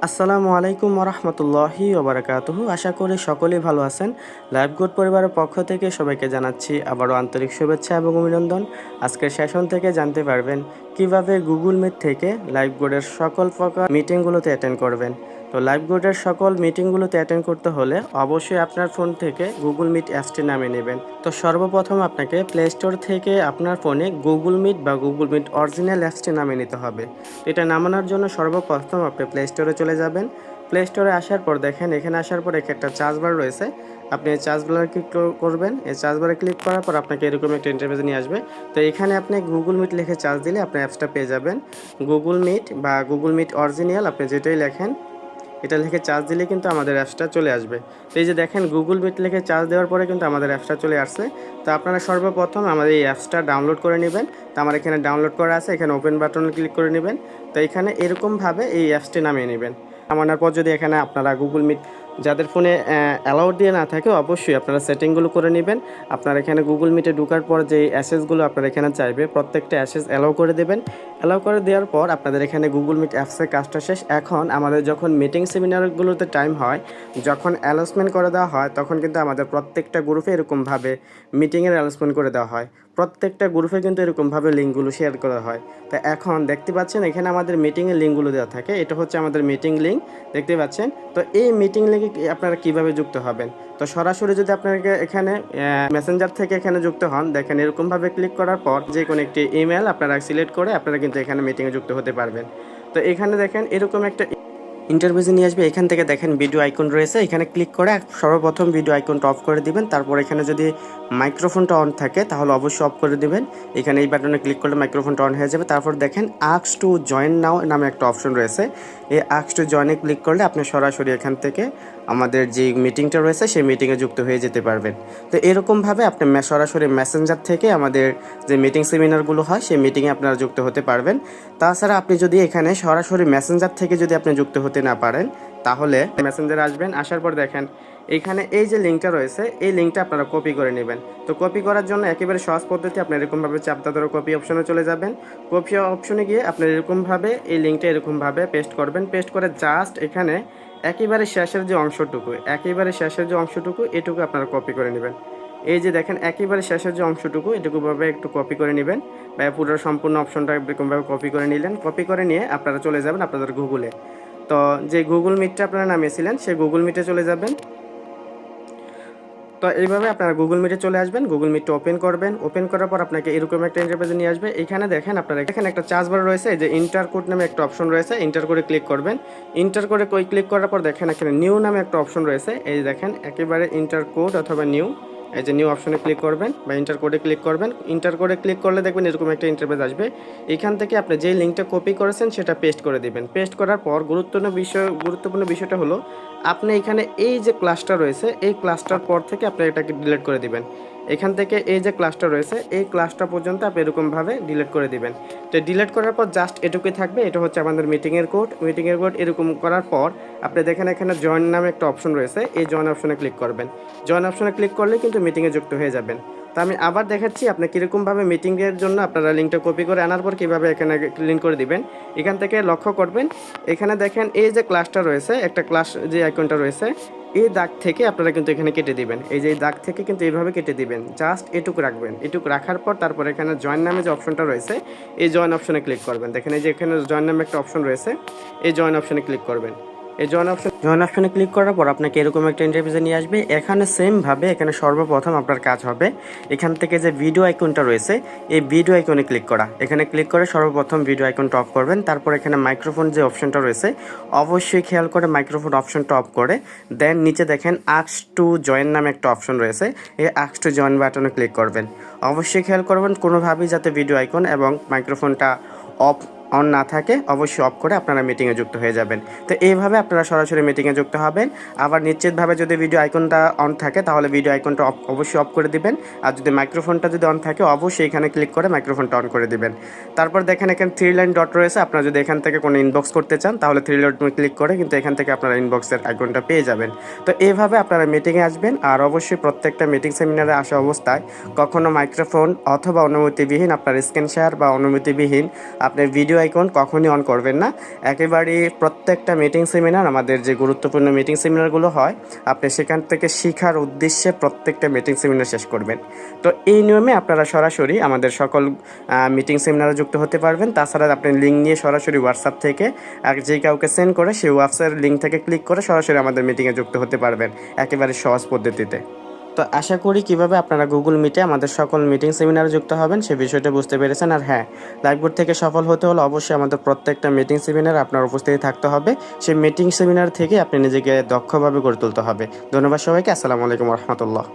আসসালামু আলাইকুম ওরহমতুল্লাহি ওবরাকাতুহু। আশা করি সকলেই ভালো আছেন। লাইভ গুড পরিবারের পক্ষ থেকে সবাইকে জানাচ্ছি আবারও আন্তরিক শুভেচ্ছা এবং অভিনন্দন। আজকের সেশন থেকে জানতে পারবেন কিভাবে গুগল মিট থেকে লাইভ গুডের সকল প্রকার মিটিংগুলোতে অ্যাটেন্ড করবেন। তো লাইভ গুডের সকল মিটিংগুলোতে অ্যাটেন্ড করতে হলে অবশ্যই আপনার ফোন থেকে গুগল মিট অ্যাপসটি নামিয়ে নেবেন। তো সর্বপ্রথম আপনাকে প্লে স্টোর থেকে আপনার ফোনে গুগল মিট বা গুগল মিট অরিজিনাল অ্যাপসটি নামিয়ে নিতে হবে। এটা নামানোর জন্য সর্বপ্রথম আপনি প্লে স্টোরে চলে যাবেন। প্লে স্টোরে আসার পর দেখেন এখানে আসার পর একটা চার্জ বার রয়েছে। আপনি এই চার্জ বারে ক্লিক করবেন। এই চার্জ বারে ক্লিক করার পর আপনাকে এরকম একটা ইন্টারফেস নিয়ে আসবে। তো এখানে আপনি গুগল মিট লিখে চার্জ দিলে আপনি অ্যাপসটা পেয়ে যাবেন। গুগল মিট বা গুগল মিট অরিজিনাল আপনি যেটাই লেখেন এটা লিখে চার্জ দিলে কিন্তু আমাদের অ্যাপসটা চলে আসবে। তো এই যে দেখেন গুগল মিট লিখে চার্জ দেওয়ার পরে কিন্তু আমাদের অ্যাপসটা চলে আসছে। তো আপনারা সর্বপ্রথম আমাদের এই অ্যাপসটা ডাউনলোড করে নেবেন। তো আমার এখানে ডাউনলোড করা আছে, এখানে ওপেন বাটনে ক্লিক করে নেবেন। তো এখানে এরকমভাবে এই অ্যাপসটি নামিয়ে নেবেন। নামানোর পর যদি এখানে আপনারা গুগল মিট যাদের ফোনে অ্যালাউড দিয়ে না থাকে অবশ্যই আপনারা সেটিংগুলো করে নেবেন। আপনারা এখানে গুগল মিটে ঢোকার পর যে অ্যাসেসগুলো আপনারা এখানে চাইবে প্রত্যেকটা অ্যাসেস অ্যালাউ করে দেবেন। অ্যালাউ করে দেওয়ার পর আপনাদের এখানে গুগল মিট অ্যাপসের কাজটা শেষ। এখন আমাদের যখন মিটিং সেমিনারগুলোতে টাইম হয়, যখন অ্যানাউন্সমেন্ট করে দেওয়া হয় তখন কিন্তু আমাদের প্রত্যেকটা গ্রুপে এরকমভাবে মিটিংয়ের অ্যানাউন্সমেন্ট করে দেওয়া হয়। প্রত্যেকটা গ্রুপে কিন্তু এরকমভাবে লিঙ্কগুলো শেয়ার করা হয়। তো এখন দেখতে পাচ্ছেন এখানে আমাদের মিটিংয়ের লিঙ্কগুলো দেওয়া থাকে। এটা হচ্ছে আমাদের মিটিং লিঙ্ক, দেখতে পাচ্ছেন। তো এই মিটিং লিঙ্কে আপনারা কিভাবে যুক্ত হবেন? তো সরাসরি যদি আপনাকে এখানে মেসেঞ্জার থেকে এখানে যুক্ত হন, দেখেন এরকমভাবে ক্লিক করার পর যে কোনো একটি ইমেল আপনারা সিলেক্ট করে আপনারা কিন্তু এখানে মিটিংয়ে যুক্ত হতে পারবেন। তো এখানে দেখেন এরকম একটা ইন্টারভিউতে নিয়ে আসবে। এখান থেকে দেখেন ভিডিও আইকন রয়েছে, এখানে ক্লিক করে সর্বপ্রথম ভিডিও আইকনটা অফ করে দিবেন। তারপর এখানে যদি মাইক্রোফোনটা অন থাকে তাহলে অবশ্যই অফ করে দিবেন। এখানে এই বাটনে ক্লিক করলে মাইক্রোফোনটা অন হয়ে যাবে। তারপর দেখেন আস্ক টু জয়েন নাও নামে একটা অপশন রয়েছে। এই আস্ক টু জয়েনে ক্লিক করলে আপনি সরাসরি এখান থেকে আমাদের যে মিটিংটা রয়েছে সেই মিটিংয়ে যুক্ত হয়ে যেতে পারবেন। তো এরকমভাবে আপনি সরাসরি মেসেঞ্জার থেকে আমাদের যে মিটিং সেমিনারগুলো হয় সেই মিটিংয়ে আপনারা যুক্ত হতে পারবেন। তাছাড়া আপনি যদি এখানে সরাসরি মেসেঞ্জার থেকে যদি আপনি যুক্ত হতে না পারেন তাহলে মেসেঞ্জারে আসবেন। আসার পর দেখেন এখানে এই যে লিঙ্কটা রয়েছে এই লিঙ্কটা আপনারা কপি করে নেবেন। তো কপি করার জন্য একেবারে সহজ পদ্ধতি, আপনি এরকমভাবে চাপটা ধরে কপি অপশনে চলে যাবেন। কপি অপশনে গিয়ে আপনার এরকমভাবে এই লিঙ্কটা এরকমভাবে পেস্ট করবেন। পেস্ট করে জাস্ট এখানে একেবারে শেষের যে অংশটুকু এটুকু আপনারা কপি করে নেবেন। এই যে দেখেন একেবারে শেষের যে অংশটুকু এটুকুভাবে একটু কপি করে নেবেন বা পুরো সম্পূর্ণ অপশনটা এরকমভাবে কপি করে নিলেন। কপি করে নিয়ে আপনারা চলে যাবেন আপনাদের গুগলে। তো যে গুগল মিটটা আপনারা নামিয়েছিলেন সেই গুগল মিটে চলে যাবেন। তো এইভাবে আপনারা গুগল মিটে চলে আসবেন। গুগল মিটটা ওপেন করবেন। ওপেন করার পর আপনাকে এরকম একটা ইন্টারফেসে নিয়ে আসবে। এখানে দেখেন আপনারা এখানে একটা চার্জ বার রয়েছে, এই যে ইন্টার কোড নামে একটা অপশন রয়েছে। ইন্টার করে ক্লিক করবেন। ইন্টার করে ক্লিক করার পর দেখেন এখানে নিউ নামে একটা অপশন রয়েছে। এই দেখেন একেবারে ইন্টার কোড অথবা নিউ, এই যে নিউ অপশনে ক্লিক করবেন বা ইন্টার কোডে ক্লিক করবেন। ইন্টার কোডে ক্লিক করলে দেখবেন এরকম একটা ইন্টারফেস আসবে। এখান থেকে আপনি যেই লিঙ্কটা কপি করেছেন সেটা পেস্ট করে দিবেন। পেস্ট করার পর গুরুত্বপূর্ণ বিষয়টা হলো আপনি এখানে এই যে ক্লাসটা রয়েছে এই ক্লাসটার পর থেকে আপনি এটাকে ডিলিট করে দিবেন। এখান থেকে এই যে ক্লাসটা রয়েছে এই ক্লাসটা পর্যন্ত আপনি এরকমভাবে ডিলিট করে দিবেন। তো ডিলিট করার পর জাস্ট এটুকুই থাকবে। এটা হচ্ছে আমাদের মিটিংয়ের কোড। এরকম করার পর আপনি দেখেন এখানে জয়েন নামে একটা অপশন রয়েছে, এই জয়েন অপশনে ক্লিক করবেন। জয়েন অপশনে ক্লিক করলে কিন্তু মিটিংয়ে যুক্ত হয়ে যাবেন। তো আমি আবার দেখাচ্ছি আপনি কীরকমভাবে মিটিংয়ের জন্য আপনারা লিঙ্কটা কপি করে আনার পর কীভাবে এখানে লিঙ্ক করে দিবেন। এখান থেকে লক্ষ্য করবেন এখানে দেখেন এই যে ক্লাসটা রয়েছে, একটা ক্লাস যে আইকনটা রয়েছে এই দাগ থেকে আপনারা কিন্তু এখানে কেটে দিবেন। এই যে দাগ থেকে কিন্তু এইভাবে কেটে দিবেন, জাস্ট এটুকু রাখবেন। এটুকু রাখার পর তারপর এখানে জয়েন নামে যে অপশনটা রয়েছে এই জয়েন অপশনে ক্লিক করবেন। দেখেন এই যে এখানে জয়েন নামে একটা অপশন রয়েছে, এই জয়েন অপশনে ক্লিক করবেন। এই জয়েন অপশনে ক্লিক করার পর আপনাকে এরকম একটা ইন্টারফেসে নিয়ে আসবে। এখানে সেমভাবে এখানে সর্বপ্রথম আপনার কাজ হবে এখান থেকে যে ভিডিও আইকনটা রয়েছে এই ভিডিও আইকনে ক্লিক করা। এখানে ক্লিক করে সর্বপ্রথম ভিডিও আইকনটা অফ করবেন। তারপর এখানে মাইক্রোফোন যে অপশনটা রয়েছে অবশ্যই খেয়াল করে মাইক্রোফোন অপশনটা অফ করে দেন নিচে দেখেন আস্ক টু জয়েন নামে একটা অপশন রয়েছে, এই আস্ক টু জয়েন বাটনে ক্লিক করবেন। অবশ্যই খেয়াল করবেন কোনোভাবেই যাতে ভিডিও আইকন এবং মাইক্রোফোনটা অন না থাকে, অবশ্যই অফ করে আপনারা মিটিংয়ে যুক্ত হয়ে যাবেন। তো এইভাবে আপনারা সরাসরি মিটিংয়ে যুক্ত হবেন। আবার নিশ্চিতভাবে যদি ভিডিও আইকনটা অন থাকে তাহলে ভিডিও আইকনটা অবশ্যই অফ করে দিবেন। আর যদি মাইক্রোফোনটা যদি অন থাকে অবশ্যই এখানে ক্লিক করে মাইক্রোফোনটা অন করে দিবেন। তারপর দেখেন এখানে 3 লাইন ডট রয়েছে, আপনারা যদি এখান থেকে কোনো ইনবক্স করতে চান তাহলে 3 লাইন ক্লিক করে কিন্তু এখান থেকে আপনারা ইনবক্সের আইকনটা পেয়ে যাবেন। তো এইভাবে আপনারা মিটিংয়ে আসবেন। আর অবশ্যই প্রত্যেকটা মিটিং সেমিনারে আসা অবস্থায় কখনো মাইক্রোফোন অথবা অনুমতিবিহীন আপনার স্ক্রিন শেয়ার বা অনুমতিবিহীন আপনার ভিডিও আইকন কখনই অন করবেন না। একেবারে প্রত্যেকটা মিটিং সেমিনার, আমাদের যে গুরুত্বপূর্ণ মিটিং সেমিনারগুলো হয়, আপনি সেখান থেকে শেখার উদ্দেশ্যে প্রত্যেকটা মিটিং সেমিনার শেষ করবেন। তো এই নিয়মে আপনারা সরাসরি আমাদের সকল মিটিং সেমিনারে যুক্ত হতে পারবেন। তাছাড়া আপনি লিঙ্ক নিয়ে সরাসরি হোয়াটসঅ্যাপ থেকে যে কাউকে সেন্ড করে সেই হোয়াটসঅ্যাপ লিঙ্ক থেকে ক্লিক করে সরাসরি আমাদের মিটিংয়ে যুক্ত হতে পারবেন একেবারে সহজ পদ্ধতিতে। তো আশা করি কিভাবে আপনারা গুগল মিটে আমাদের সকল মিটিং সেমিনারে যুক্ত হবেন সে বিষয়টা বুঝতে পেরেছেন। আর হ্যাঁ, লাইভবোর্ড থেকে সফল হতে হলে অবশ্যই আমাদের প্রত্যেকটা মিটিং সেমিনারে আপনার উপস্থিতি থাকতে হবে। সেই মিটিং সেমিনার থেকে আপনি নিজেকে দক্ষভাবে গড়ে তুলতে হবে। ধন্যবাদ সবাইকে। আসসালামু আলাইকুম রহমতুল্লাহ।